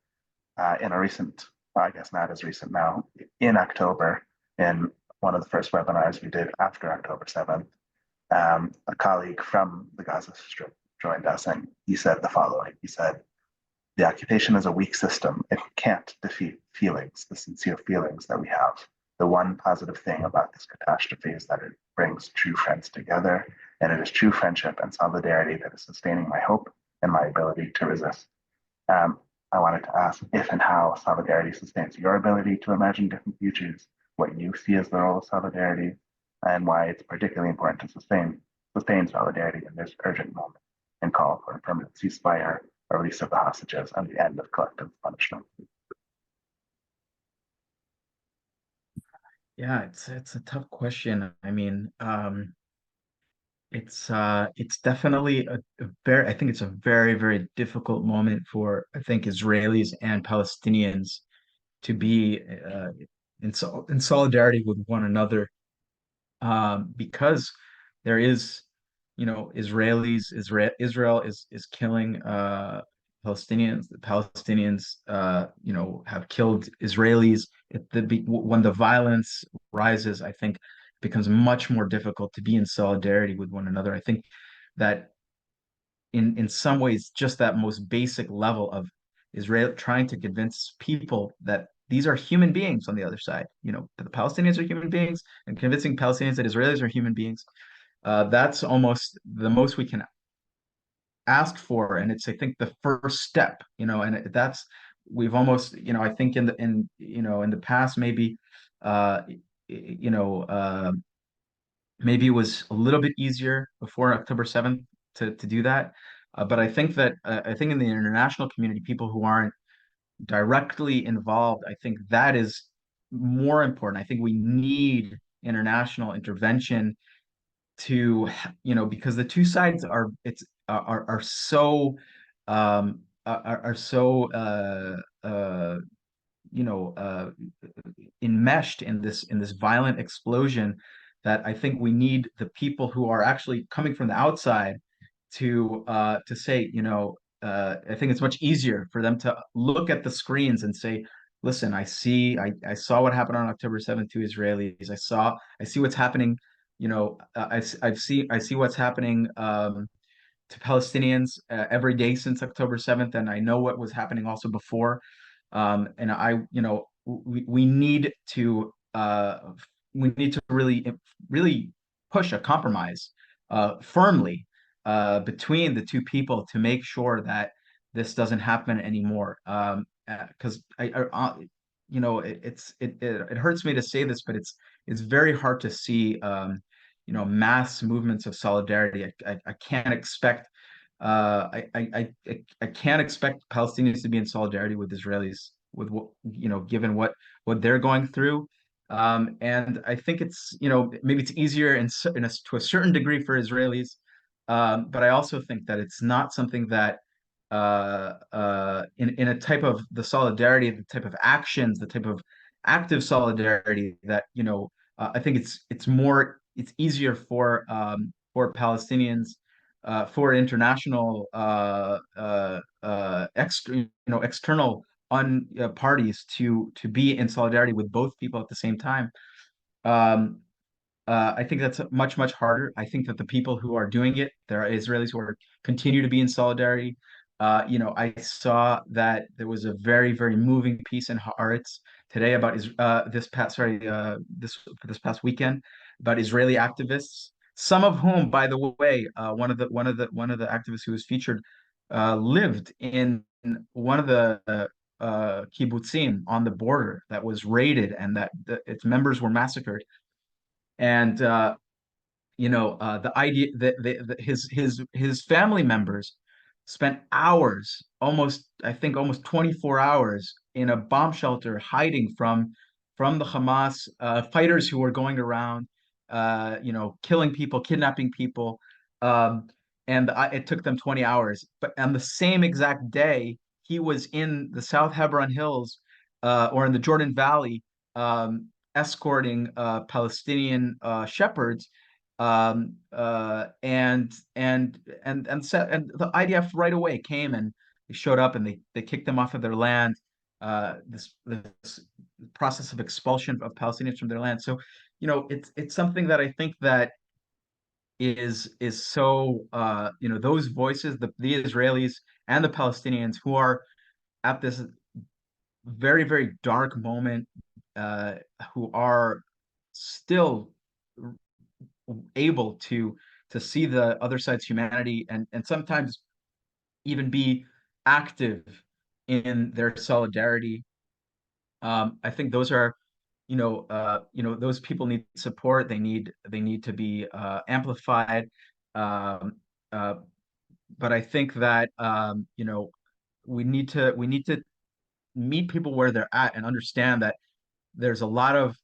Speaker 1: in a recent, well, I guess not as recent now, in October, in one of the first webinars we did after October 7th, a colleague from the Gaza Strip joined us, and he said the following. He said, "The occupation is a weak system. It can't defeat feelings, the sincere feelings that we have, the one positive thing about this catastrophe is that it brings true friends together, and it is true friendship and solidarity that is sustaining my hope and my ability to resist. Um, I wanted to ask if and how solidarity sustains your ability to imagine different futures, what you see as the role of solidarity, and why it's particularly important to sustain solidarity in this urgent moment and call for a permanent ceasefire, a release of the hostages, and the end of collective punishment.
Speaker 2: Yeah, it's a tough question. I mean, it's definitely a very I think it's a very, very difficult moment for I think Israelis and Palestinians to be in solidarity with one another, because there is, Israel is killing Palestinians. The Palestinians, have killed Israelis. When the violence rises, I think it becomes much more difficult to be in solidarity with one another. I think that in some ways, just that most basic level of Israel trying to convince people that these are human beings on the other side, that the Palestinians are human beings, and convincing Palestinians that Israelis are human beings, that's almost the most we can ask for, and it's I think the first step, and that's we've almost, I think in the past maybe, uh, you know, uh, maybe it was a little bit easier before October 7th to do that. But I think in the international community, people who aren't directly involved, I think that is more important. I think we need international intervention to, because the two sides are so are so you know enmeshed in this violent explosion, that I think we need the people who are actually coming from the outside to say, I think it's much easier for them to look at the screens and say, listen, I saw what happened on October 7th to Israelis. I see what's happening, I see what's happening to Palestinians every day since October 7th, and I know what was happening also before. And we need to really push a compromise firmly between the two people to make sure that this doesn't happen anymore. Because it hurts me to say this, but it's very hard to see mass movements of solidarity. I can't expect I can't expect Palestinians to be in solidarity with Israelis with what, given what they're going through. And I think it's, maybe it's easier to a certain degree for Israelis. But I also think that it's not something that in a type of the solidarity, the type of actions, the type of active solidarity that, I think it's easier for Palestinians, for international external parties to be in solidarity with both people at the same time. Um, I think that's much, much harder. I think that the people who are doing it, there are Israelis who are continue to be in solidarity. I saw that there was a very, very moving piece in Haaretz today about this past weekend, about Israeli activists, some of whom, by the way, one of the activists who was featured lived in one of the kibbutzim on the border that was raided, and that its members were massacred. And the idea that his family members spent hours, almost I think almost 24 hours in a bomb shelter, hiding from the Hamas fighters who were going around, killing people, kidnapping people. um, and it took them 20 hours, but on the same exact day he was in the South Hebron Hills, or in the Jordan Valley, escorting Palestinian shepherds, and the IDF right away came, and they showed up, and they kicked them off of their land. This process of expulsion of Palestinians from their land. So, it's something that I think that is so, those voices, the Israelis and the Palestinians who are at this very, very dark moment, uh, who are still able to see the other side's humanity and sometimes even be active in their solidarity. I think those are, those people need support. They need to be amplified. Um, uh, but I think that we need to meet people where they're at and understand that there's a lot of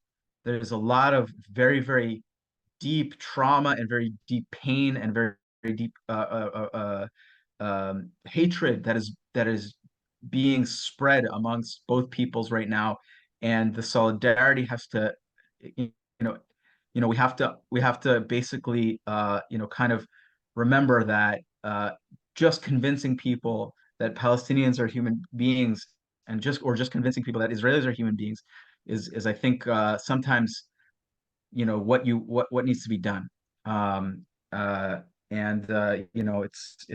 Speaker 2: there's a lot of very, very deep trauma and very deep pain and very, very deep hatred that is being spread amongst both peoples right now, and the solidarity has to, you know, we have to basically, kind of remember that just convincing people that Palestinians are human beings and just convincing people that Israelis are human beings is I think sometimes what needs to be done. Um, uh, and it's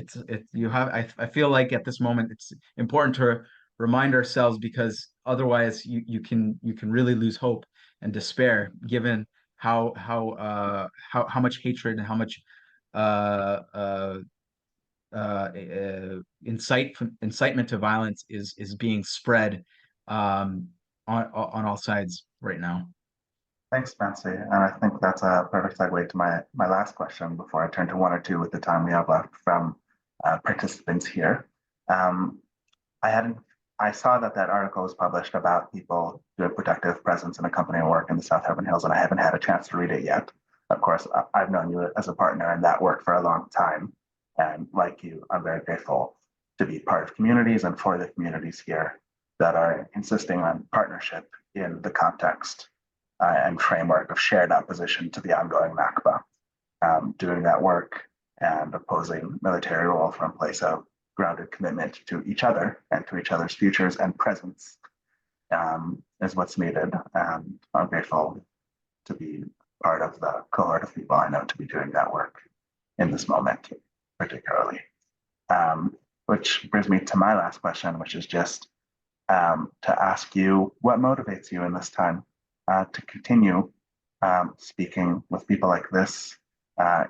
Speaker 2: you have I feel like at this moment it's important to remind ourselves, because otherwise you can really lose hope and despair, given how much hatred and how much uh, uh, incitement to violence is being spread um, on all sides right now.
Speaker 1: Thanks, Nancy. And I think that's a perfect segue to my last question before I turn to one or two with the time we have left from participants here. Um, I hadn't. I saw that that article was published about people doing protective presence and accompanying work in the South Urban Hills, and I haven't had a chance to read it yet. Of course, I've known you as a partner in that work for a long time, and like you, I'm very grateful to be part of communities and for the communities here that are insisting on partnership in the context and framework of shared opposition to the ongoing Nakba, doing that work and opposing military rule from a place of grounded commitment to each other and to each other's futures and presence is what's needed. And I'm grateful to be part of the cohort of people I know to be doing that work in this moment, particularly. Which brings me to my last question, which is just to ask you what motivates you in this time to continue speaking with people like this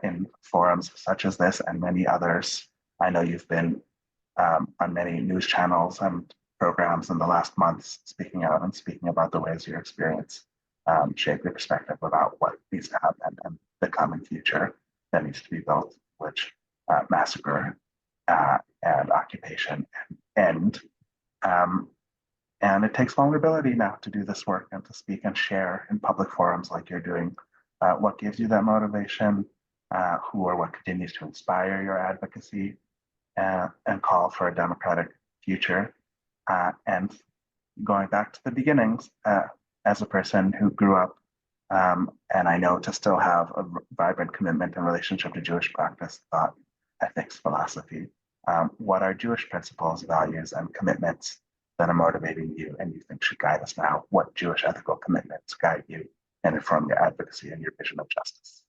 Speaker 1: in forums such as this and many others. I know you've been on many news channels and programs in the last months, speaking out and speaking about the ways your experience shape your perspective about what needs to happen and the common future that needs to be built, which massacre and occupation end. Um, and it takes vulnerability now to do this work and to speak and share in public forums like you're doing. What gives you that motivation? Who or what continues to inspire your advocacy and call for a democratic future? And going back to the beginnings, as a person who grew up and I know to still have a vibrant commitment and relationship to Jewish practice, thought, ethics, philosophy. What are Jewish principles, values, and commitments that are motivating you and you think should guide us now? What Jewish ethical commitments guide you and inform your advocacy and your vision of justice?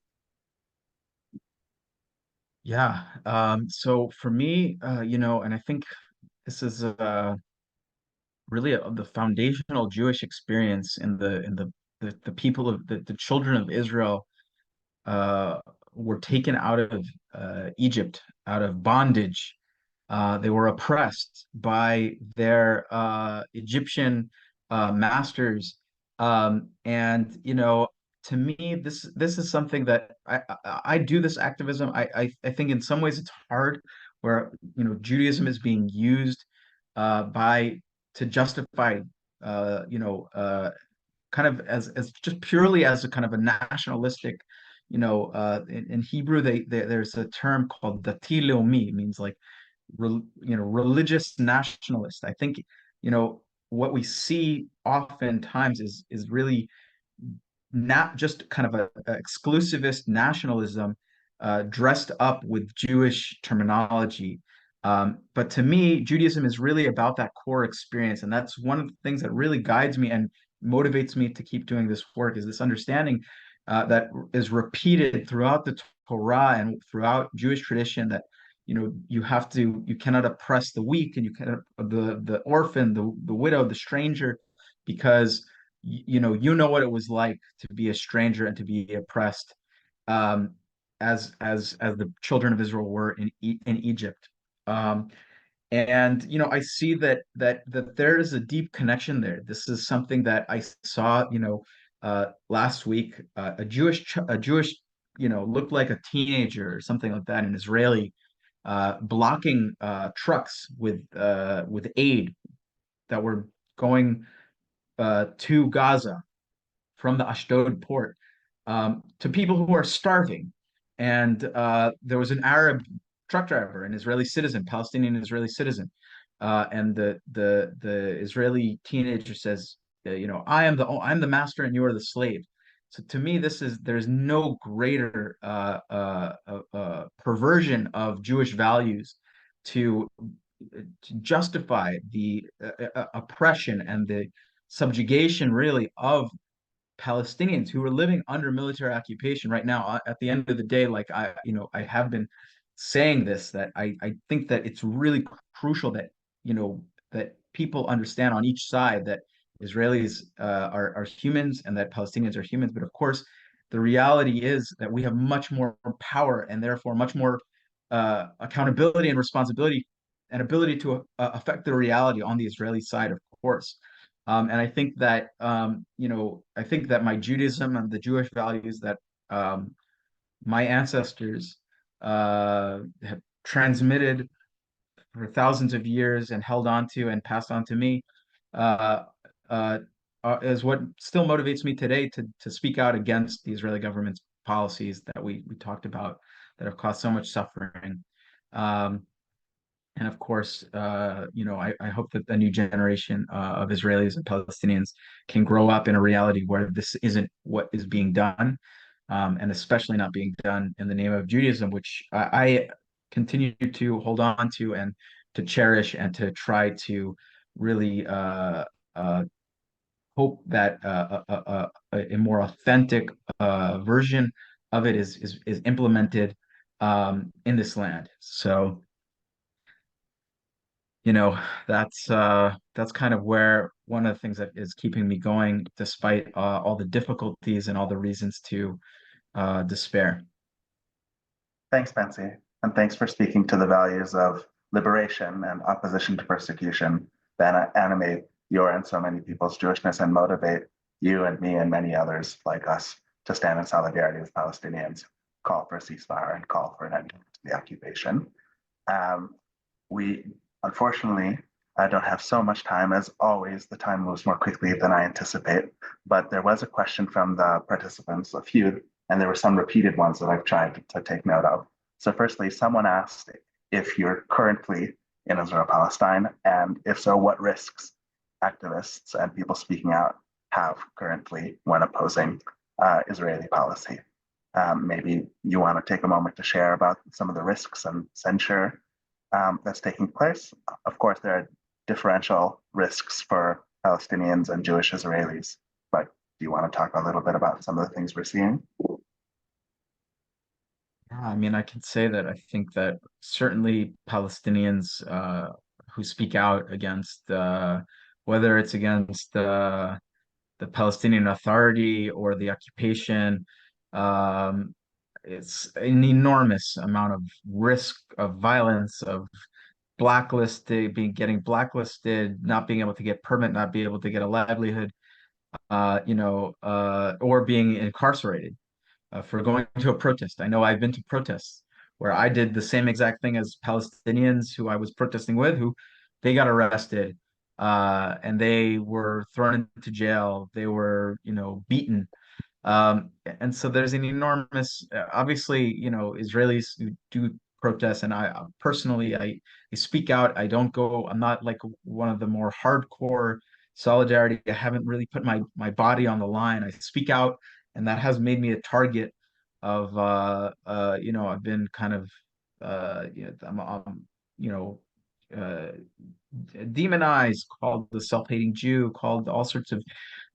Speaker 2: Yeah. So for me, and I think this is really the foundational Jewish experience in the people of the children of Israel uh, were taken out of Egypt, out of bondage. They were oppressed by their Egyptian masters, and to me, this is something that I do this activism. I think in some ways it's hard, where Judaism is being used by to justify kind of as just purely as a kind of a nationalistic, in Hebrew there's a term called dati leumi, means like religious nationalist. I think what we see oftentimes is really not just kind of a exclusivist nationalism dressed up with Jewish terminology. But to me, Judaism is really about that core experience, and that's one of the things that really guides me and motivates me to keep doing this work. Is this understanding that is repeated throughout the Torah and throughout Jewish tradition, that you cannot oppress the weak, and you cannot the orphan, the widow, the stranger, because you know what it was like to be a stranger and to be oppressed, um, as the children of Israel were in Egypt. Um, and I see that there is a deep connection there. This is something that I saw, last week. A Jewish, looked like a teenager or something like that, an Israeli, blocking trucks with aid that were going to Gaza from the Ashdod port, to people who are starving. And there was an Arab truck driver, an Israeli citizen, Palestinian Israeli citizen, and the Israeli teenager says, I'm the master and you are the slave. So to me, there's no greater perversion of Jewish values to to justify the oppression and the subjugation, really, of Palestinians who are living under military occupation right now. At the end of the day, like I have been saying this, that I think that it's really crucial that that people understand on each side that Israelis are humans and that Palestinians are humans. But of course, the reality is that we have much more power and therefore much more accountability and responsibility and ability to affect the reality on the Israeli side, of course. And I think that my Judaism and the Jewish values that my ancestors have transmitted for thousands of years and held on to and passed on to me, uh, uh, is what still motivates me today to speak out against the Israeli government's policies that we talked about that have caused so much suffering. Um, and of course, I hope that the new generation of Israelis and Palestinians can grow up in a reality where this isn't what is being done, and especially not being done in the name of Judaism, which I continue to hold on to and to cherish and to try to really uh, hope that a more authentic version of it is implemented in this land. So you know that's kind of where one of the things that is keeping me going despite all the difficulties and all the reasons to despair.
Speaker 1: Thanks, Betsy, and thanks for speaking to the values of liberation and opposition to persecution that animate your and so many people's Jewishness and motivate you and me and many others like us to stand in solidarity with Palestinians, call for a ceasefire, and call for an end to the occupation. Um, we unfortunately don't have so much time. As always, the time moves more quickly than I anticipate. But there was a question from the participants, a few, and there were some repeated ones that I've tried to take note of. So, firstly, someone asked if you're currently in Israel Palestine, and if so, what risks activists and people speaking out have currently when opposing Israeli policy. Maybe you want to take a moment to share about some of the risks and censure that's taking place. Of course, there are differential risks for Palestinians and Jewish Israelis, but do you want to talk a little bit about some of the things we're seeing?
Speaker 2: Yeah, I mean, I can say that I think that certainly Palestinians who speak out against whether it's against the Palestinian Authority or the occupation, um, it's an enormous amount of risk of violence, of blacklisted, getting blacklisted, not being able to get permit, not being able to get a livelihood, or being incarcerated for going to a protest. I know I've been to protests where I did the same exact thing as Palestinians who I was protesting with, who they got arrested, and they were thrown into jail. They were, beaten. And so there's an enormous, obviously, Israelis who do protest, and I personally, I speak out. I don't go. I'm not like one of the more hardcore solidarity. I haven't really put my body on the line. I speak out, and that has made me a target of, I've been kind of, you know, uh, demonized, called the self-hating Jew, called all sorts of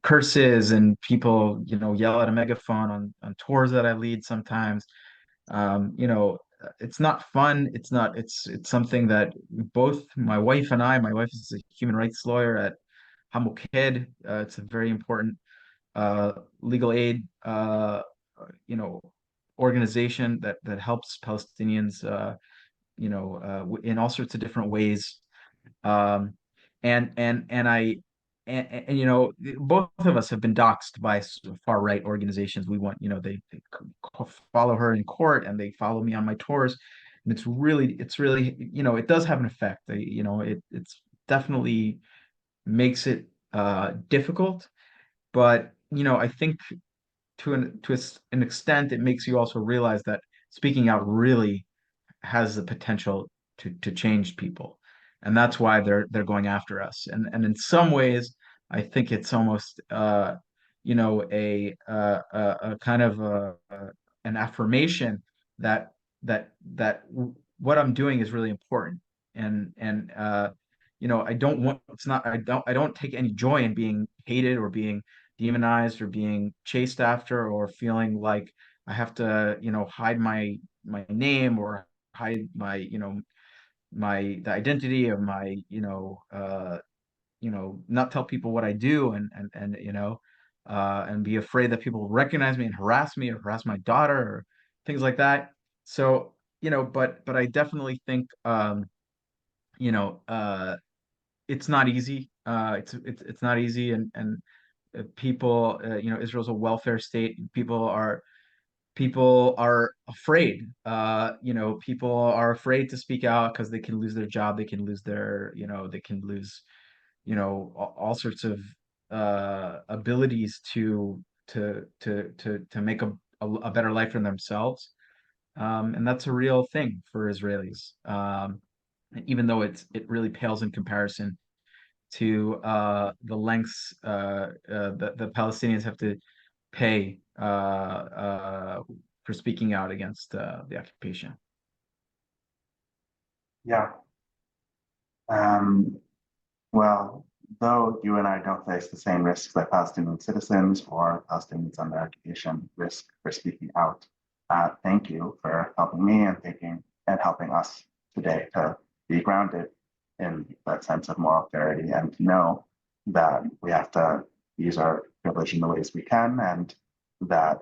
Speaker 2: curses, and people, yell at a megaphone on tours that I lead sometimes. It's not fun. It's something that both my wife and my wife is a human rights lawyer at Hamoked. It's a very important legal aid, you know, organization that helps Palestinians, in all sorts of different ways. Um, and I and both of us have been doxxed by far right organizations. We want, they follow her in court and they follow me on my tours, and it's really, it does have an effect. It's definitely makes it difficult, but I think to an extent, it makes you also realize that speaking out really has the potential to change people, and that's why they're going after us. And in some ways, I think it's almost a kind of an affirmation that what I'm doing is really important, and I don't want it's not I don't take any joy in being hated or being demonized or being chased after or feeling like I have to hide my name or hide the identity of my not tell people what I do, and be afraid that people will recognize me or harass my daughter or things like that. So but I definitely think you know it's not easy. It's not easy, and people, Israel's a welfare state. People are afraid. People are afraid to speak out because they can lose their job, they can lose they can lose, all sorts of abilities to make a better life for themselves. And that's a real thing for Israelis. Even though it really pales in comparison to the lengths the Palestinians have to pay for speaking out against the occupation.
Speaker 1: Yeah. Um, well, though you and I don't face the same risks that Palestinian citizens or Palestinians under occupation risk for speaking out, thank you for helping me and helping us today to be grounded in that sense of moral clarity and to know that we have to use our privilege in the ways we can, and that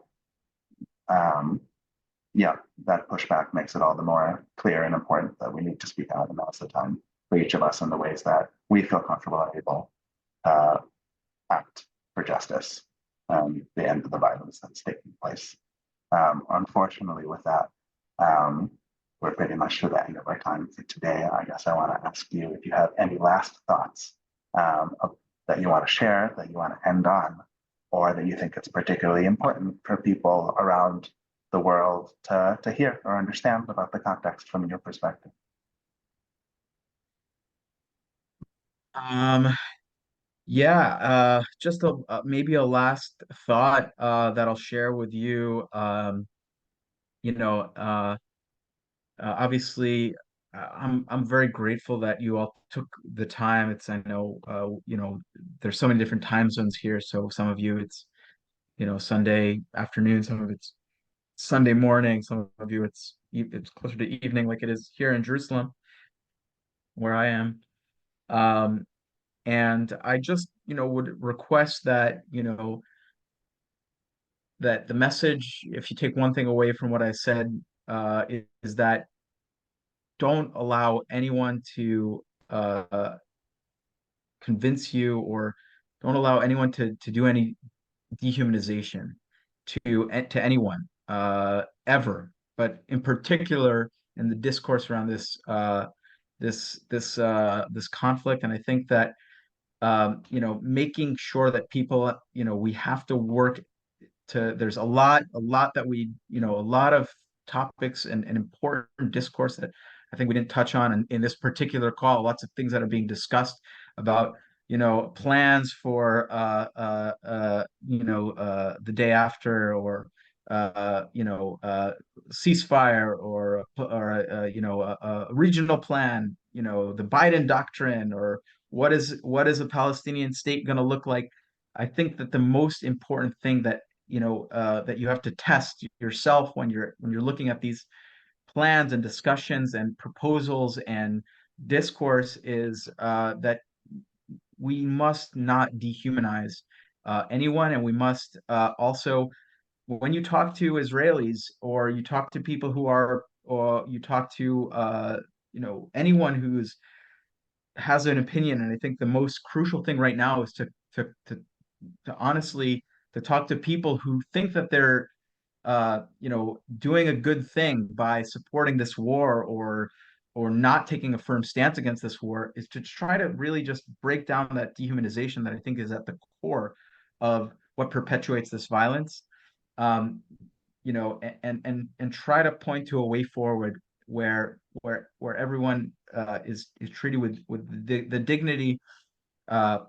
Speaker 1: um, yeah, that pushback makes it all the more clear and important that we need to speak out, and now's the time for each of us in the ways that we feel comfortable and able to act for justice and the end of the violence that's taking place. Unfortunately, with that, um, we're pretty much to the end of our time for today. I guess I want to ask you if you have any last thoughts that you want to share, that you want to end on, or that you think it's particularly important for people around the world to hear or understand about the context from your perspective.
Speaker 2: Um, yeah, just maybe a last thought that I'll share with you. You know, Obviously, I'm very grateful that you all took the time. I know there's so many different time zones here. So some of you it's Sunday afternoon, some of it's Sunday morning, some of you it's closer to evening, like it is here in Jerusalem, where I am. Um, and I just would request that that the message, if you take one thing away from what I said, is that don't allow anyone to convince you, or don't allow anyone to do any dehumanization to anyone ever, but in particular in the discourse around this conflict. And I think that making sure that people, we have to work there's a lot that a lot of topics and important discourse that I think we didn't touch on in this particular call. Lots of things that are being discussed about plans for the day after, or ceasefire, or a regional plan, the Biden doctrine, or what is a Palestinian state going to look like. I think that the most important thing that you have to test yourself when you're looking at these plans and discussions and proposals and discourse is that we must not dehumanize anyone, and we must also, when you talk to Israelis or you talk to people who are, or you talk to anyone who's has an opinion, and I think the most crucial thing right now is to honestly to talk to people who think that they're doing a good thing by supporting this war or not taking a firm stance against this war, is to try to really just break down that dehumanization that I think is at the core of what perpetuates this violence. Um, and try to point to a way forward where everyone is treated with the dignity uh,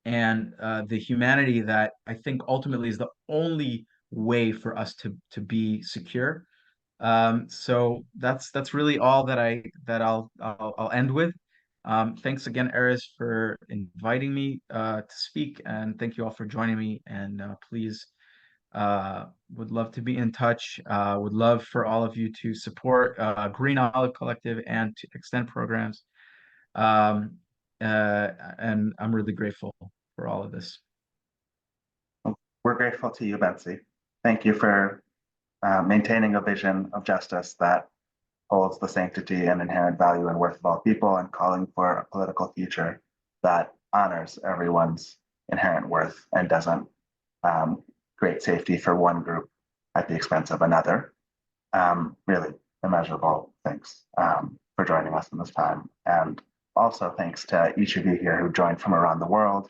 Speaker 2: and the humanity that I think ultimately is the only way for us to be secure. So that's really all that I'll end with. Thanks again, Eris, for inviting me to speak, and thank you all for joining me. And please, would love to be in touch. Would love for all of you to support Green Olive Collective and to extend programs. Um, and I'm really grateful for all of this.
Speaker 1: We're grateful to you, Betsy. Thank you for maintaining a vision of justice that holds the sanctity and inherent value and worth of all people, and calling for a political future that honors everyone's inherent worth and doesn't create safety for one group at the expense of another. Really immeasurable thanks for joining us in this time. And also thanks to each of you here who joined from around the world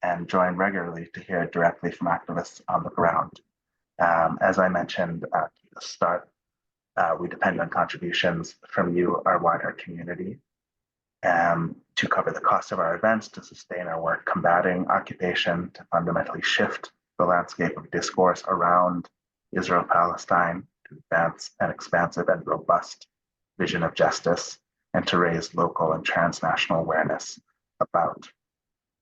Speaker 1: and join regularly to hear directly from activists on the ground. As I mentioned at the start, we depend on contributions from you, our wider community, to cover the cost of our events, to sustain our work combating occupation, to fundamentally shift the landscape of discourse around Israel-Palestine, to advance an expansive and robust vision of justice, and to raise local and transnational awareness about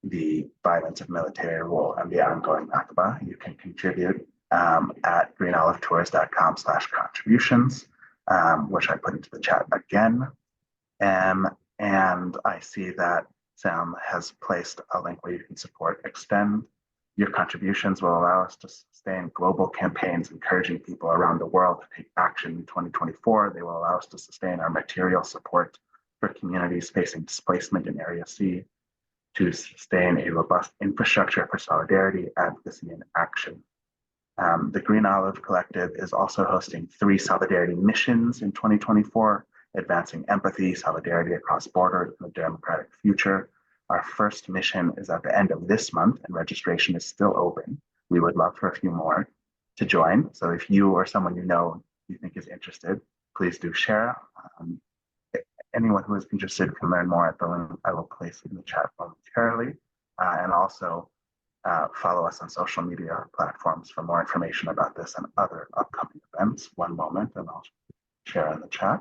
Speaker 1: the violence of military rule and the ongoing Nakba. You can contribute at greenolivetours.com/contributions, which I put into the chat again. And I see that Sam has placed a link where you can support Extend. Your contributions will allow us to sustain global campaigns encouraging people around the world to take action in 2024. They will allow us to sustain our material support for communities facing displacement in Area C, to sustain a robust infrastructure for solidarity, advocacy, and action. The Green Olive Collective is also hosting 3 solidarity missions in 2024, advancing empathy, solidarity across borders, and a democratic future. Our first mission is at the end of this month, and registration is still open. We would love for a few more to join. So if you or someone you think is interested, please do share. Anyone who is interested can learn more at the link I will place in the chat momentarily. And also follow us on social media platforms for more information about this and other upcoming events. One moment, and I'll share in the chat.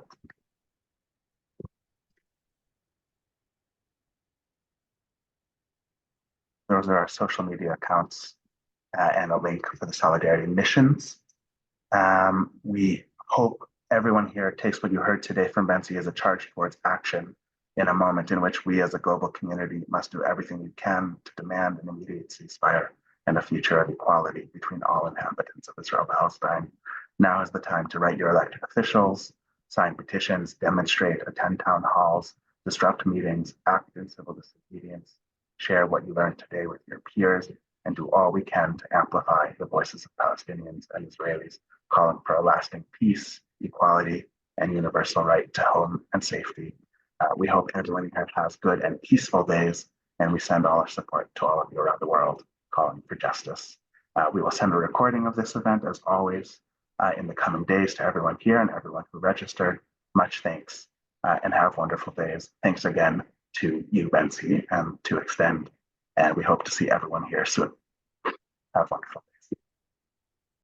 Speaker 1: Those are our social media accounts and a link for the solidarity missions. We hope everyone here takes what you heard today from Benzi as a charge towards action in a moment in which we as a global community must do everything we can to demand an immediate ceasefire and a future of equality between all inhabitants of Israel-Palestine. Now is the time to write your elected officials, sign petitions, demonstrate, attend town halls, disrupt meetings, act in civil disobedience, share what you learned today with your peers, and do all we can to amplify the voices of Palestinians and Israelis calling for a lasting peace, equality, and universal right to home and safety. We hope everyone here has good and peaceful days, and we send all our support to all of you around the world calling for justice. We will send a recording of this event, as always, in the coming days to everyone here and everyone who registered. Much thanks, and have wonderful days. Thanks again to you, Benzi, and to Extend, and we hope to see everyone here soon. Have a wonderful day.